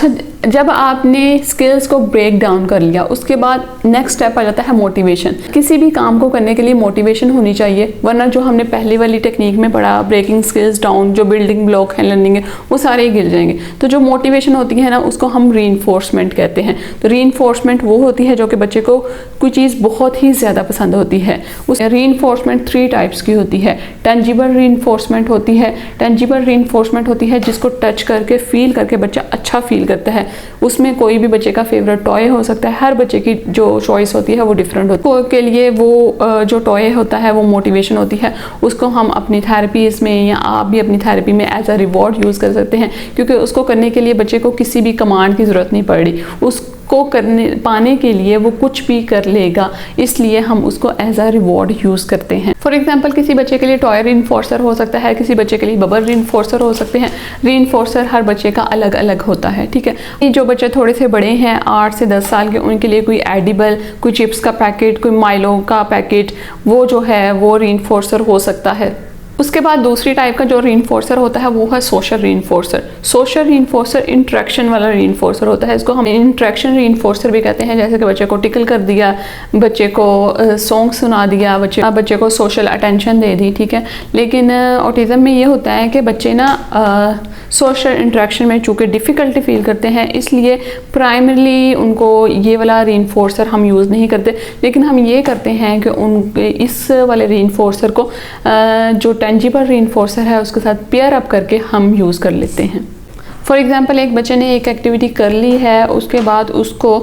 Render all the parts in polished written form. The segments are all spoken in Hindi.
अच्छा, जब आपने स्किल्स को ब्रेक डाउन कर लिया, उसके बाद नेक्स्ट स्टेप आ जाता है मोटिवेशन। किसी भी काम को करने के लिए मोटिवेशन होनी चाहिए, वरना जो हमने पहली वाली टेक्निक में पढ़ा, ब्रेकिंग स्किल्स डाउन, जो बिल्डिंग ब्लॉक है लर्निंग है, वो सारे ही गिर जाएंगे। तो जो मोटिवेशन होती है ना, उसको हम रीइंफोर्समेंट कहते हैं। तो रीइंफोर्समेंट वो होती है जो कि बच्चे को कोई चीज़ बहुत ही ज़्यादा पसंद होती है। उस रीइंफोर्समेंट 3 टाइप्स की होती है। टेंजिबल रीइंफोर्समेंट होती है। टेंजिबल रीइंफोर्समेंट होती है जिसको टच करके, फील करके बच्चा अच्छा फील करता है। उसमें कोई भी बच्चे का फेवरेट टॉय हो सकता है। हर बच्चे की जो चॉइस होती है वो डिफरेंट होती है। के लिए वो जो टॉय होता है वो मोटिवेशन होती है। उसको हम अपनी थेरेपीज में, या आप भी अपनी थेरेपी में एज अ रिवॉर्ड यूज़ कर सकते हैं, क्योंकि उसको करने के लिए बच्चे को किसी भी कमांड की ज़रूरत नहीं पड़ रही। उसको पाने के लिए वो कुछ भी कर लेगा, इसलिए हम उसको एज अ रिवॉर्ड यूज़ करते हैं। फॉर एग्जाम्पल, किसी बच्चे के लिए टॉय रीइंफोर्सर हो सकता है, किसी बच्चे के लिए बबल रीइंफोर्सर हो सकते हैं। रीइंफोर्सर हर बच्चे का अलग अलग होता है, ठीक है। जो बच्चे थोड़े से बड़े हैं, 8 से 10 साल के, उनके लिए कोई एडिबल, कोई चिप्स का पैकेट, कोई माइलो का पैकेट, वो जो है वो रीइंफोर्सर हो सकता है। उसके बाद दूसरी टाइप का जो रीइंफोर्सर होता है वो है सोशल रीइंफोर्सर। सोशल रीइंफोर्सर इंटरेक्शन वाला रीइंफोर्सर होता है। इसको हम इंटरेक्शन रीइंफोर्सर भी कहते हैं। जैसे कि बच्चे को टिकल कर दिया, बच्चे को सॉन्ग सुना दिया, बच्चे को सोशल अटेंशन दे दी, ठीक है। लेकिन ऑटिज़म में ये होता है कि बच्चे ना सोशल इंटरेक्शन में चूँकि डिफ़िकल्टी फील करते हैं, इसलिए प्राइमरली उनको ये वाला रीइंफोर्सर हम यूज़ नहीं करते। लेकिन हम ये करते हैं कि इस वाले रीइंफोर्सर को जो टेंजिबल रीइंफोर्सर है उसके साथ पेयर अप करके हम यूज़ कर लेते हैं। फॉर एग्ज़ाम्पल, एक बच्चे ने एक एक्टिविटी कर ली है, उसके बाद उसको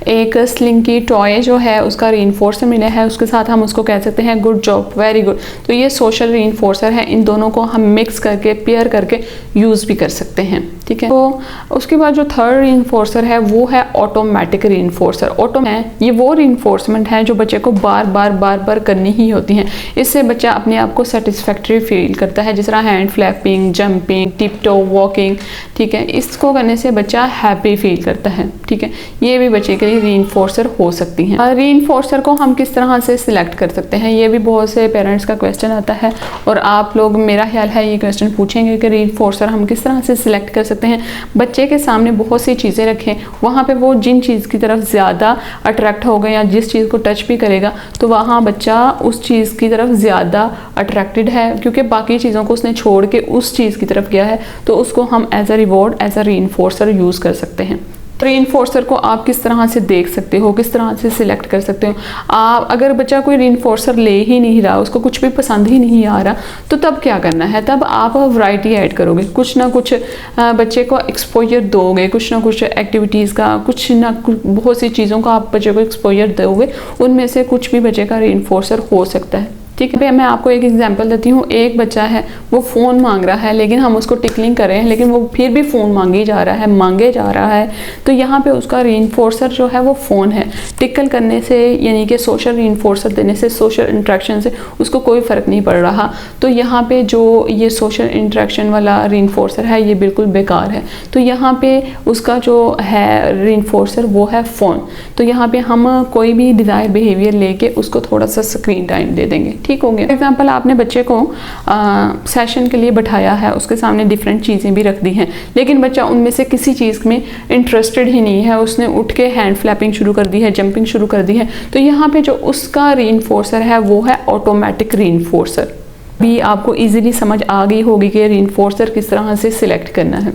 एक स्लिंकी टॉय जो है उसका रीइंफोर्सर मिला है, उसके साथ हम उसको कह सकते हैं गुड जॉब, वेरी गुड। तो ये सोशल रीइंफोर्सर है। इन दोनों को हम मिक्स करके, पेयर करके यूज़ भी कर सकते हैं, ठीक है। तो उसके बाद जो थर्ड रीइंफोर्सर है वो है ऑटोमेटिक रीइंफोर्सर। ऑटो है ये वो रीइंफोर्समेंट है जो बच्चे को बार बार करनी ही होती हैं। इससे बच्चा अपने आप को सेटिस्फैक्ट्री फील करता है, जिस तरह hand flapping, jumping, tip toe walking, ठीक है। इसको करने से बच्चा हैप्पी फील करता है, ठीक है। ये भी बच्चे के लिए रीइंफोर्सर हो सकती हैं। रीइंफोर्सर को हम किस तरह से सिलेक्ट कर सकते हैं, ये भी बहुत से पेरेंट्स का क्वेश्चन आता है, और आप लोग, मेरा ख्याल है, ये क्वेश्चन पूछेंगे कि रीइंफोर्सर हम किस तरह से सिलेक्ट कर सकते हैं। बच्चे के सामने बहुत सी चीज़ें रखें, वहाँ पे वो जिन चीज़ की तरफ ज़्यादा अट्रैक्ट होगा या जिस चीज़ को टच भी करेगा, तो वहाँ बच्चा उस चीज़ की तरफ ज़्यादा अट्रैक्टेड है, क्योंकि बाकी चीज़ों को उसने छोड़ के उस चीज़ की तरफ गया है। तो उसको हम as a reward, as a reinforcer use कर सकते हैं। रीइंफोर्सर को आप किस तरह से देख सकते हो, किस तरह से सिलेक्ट कर सकते हो। आप अगर बच्चा कोई रीइंफोर्सर ले ही नहीं रहा, उसको कुछ भी पसंद ही नहीं आ रहा, तो तब क्या करना है? तब आप वैरायटी ऐड करोगे, कुछ ना कुछ बच्चे को एक्सपोजर दोगे, कुछ ना कुछ एक्टिविटीज़ का, कुछ ना कुछ बहुत सी चीज़ों का आप बच्चे को एक्सपोजर दोगे। उनमें से कुछ भी बच्चे का रीइंफोर्सर हो सकता है, ठीक है। मैं आपको एक एग्जांपल देती हूँ। एक बच्चा है, वो फ़ोन मांग रहा है, लेकिन हम उसको टिकलिंग कर रहे हैं, लेकिन वो फिर भी फ़ोन मांगे जा रहा है। तो यहाँ पे उसका रीइंफोर्सर जो है वो फ़ोन है। टिकल करने से, यानी कि सोशल रीइंफोर्सर देने से, सोशल इंटरेक्शन से उसको कोई फ़र्क नहीं पड़ रहा। तो यहाँ पे जो ये सोशल इंटरेक्शन वाला रीइंफोर्सर है ये बिल्कुल बेकार है। तो यहाँ पे उसका जो है रीइंफोर्सर वो है फ़ोन। तो यहाँ पे हम कोई भी डिज़ायर बिहेवियर लेके उसको थोड़ा सा स्क्रीन टाइम दे देंगे, ठीक होंगे। फॉर एग्जाम्पल, आपने बच्चे को सेशन के लिए बैठाया है, उसके सामने डिफरेंट चीज़ें भी रख दी हैं, लेकिन बच्चा उनमें से किसी चीज़ में इंटरेस्टेड ही नहीं है। उसने उठ के हैंड फ्लैपिंग शुरू कर दी है, जंपिंग शुरू कर दी है। तो यहाँ पे जो उसका रीइंफोर्सर है वो है ऑटोमेटिक रीइंफोर्सर। भी आपको इजीली समझ आ गई होगी कि रीइंफोर्सर किस तरह से सिलेक्ट करना है।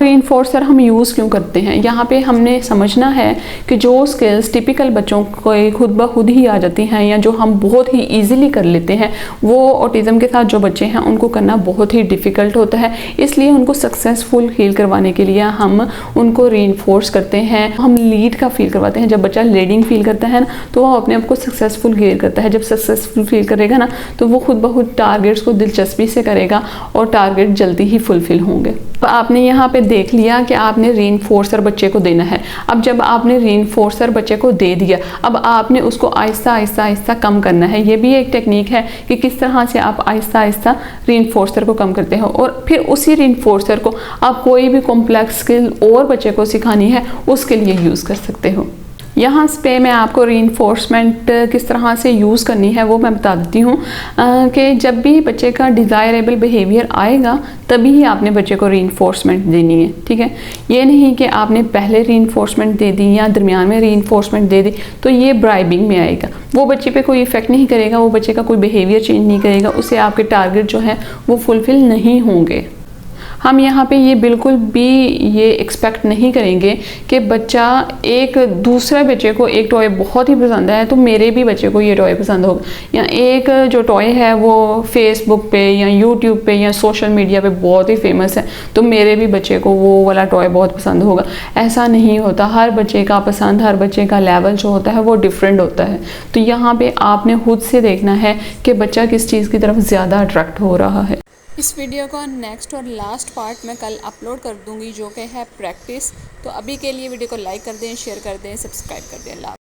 रीइंफोर्सर हम यूज़ क्यों करते हैं, यहाँ पे हमने समझना है कि जो स्किल्स टिपिकल बच्चों को खुद ब खुद ही आ जाती हैं, या जो हम बहुत ही इजीली कर लेते हैं, वो ऑटिज़म के साथ जो बच्चे हैं उनको करना बहुत ही डिफ़िकल्ट होता है। इसलिए उनको सक्सेसफुल फील करवाने के लिए हम उनको रीइंफोर्स करते हैं। हम लीड का फील करवाते हैं। जब बच्चा लीडिंग फील करता है ना, तो वो अपने आप को सक्सेसफुल फील करता है। जब सक्सेसफुल फील करेगा ना, तो वो खुद ब खुद टारगेट्स को दिलचस्पी से करेगा और टारगेट जल्दी ही फुलफिल होंगे। तो आपने यहाँ पे देख लिया कि आपने रीइंफोर्सर बच्चे को देना है। अब जब आपने रीइंफोर्सर बच्चे को दे दिया, अब आपने उसको आहिस्ता आहिस्ता आहिस्ता कम करना है। ये भी एक टेक्निक है कि किस तरह से आप आहिस्ता आहिस्ता रीइंफोर्सर को कम करते हो, और फिर उसी रीइंफोर्सर को आप कोई भी कॉम्प्लेक्स स्किल और बच्चे को सिखानी है उसके लिए यूज़ कर सकते हो। यहाँ पे मैं आपको रीइंफोर्समेंट किस तरह से यूज़ करनी है वो मैं बता देती हूँ कि जब भी बच्चे का डिज़ायरेबल बिहेवियर आएगा तभी ही आपने बच्चे को रीइंफोर्समेंट देनी है, ठीक है। ये नहीं कि आपने पहले रीइंफोर्समेंट दे दी या दरमियान में रीइंफोर्समेंट दे दी तो ये ब्राइबिंग में आएगा, वो बच्चे पे कोई इफेक्ट नहीं करेगा, वो बच्चे का कोई बिहेवियर चेंज नहीं करेगा, उससे आपके टारगेट जो है वो फुलफिल नहीं होंगे। हम यहाँ पे ये बिल्कुल भी ये एक्सपेक्ट नहीं करेंगे कि बच्चा एक दूसरे बच्चे को एक टॉय बहुत ही पसंद है तो मेरे भी बच्चे को ये टॉय पसंद होगा, या एक जो टॉय है वो फेसबुक पे या यूट्यूब पे या सोशल मीडिया पे बहुत ही फेमस है तो मेरे भी बच्चे को वो वाला टॉय बहुत पसंद होगा। ऐसा नहीं होता, हर बच्चे का पसंद, हर बच्चे का लेवल जो होता है वो डिफरेंट होता है। तो यहाँ पे आपने खुद से देखना है कि बच्चा किस चीज़ की तरफ ज़्यादा अट्रैक्ट हो रहा है। इस वीडियो का नेक्स्ट और लास्ट पार्ट मैं कल अपलोड कर दूंगी जो कि है प्रैक्टिस। तो अभी के लिए वीडियो को लाइक कर दें, शेयर कर दें, सब्सक्राइब कर दें।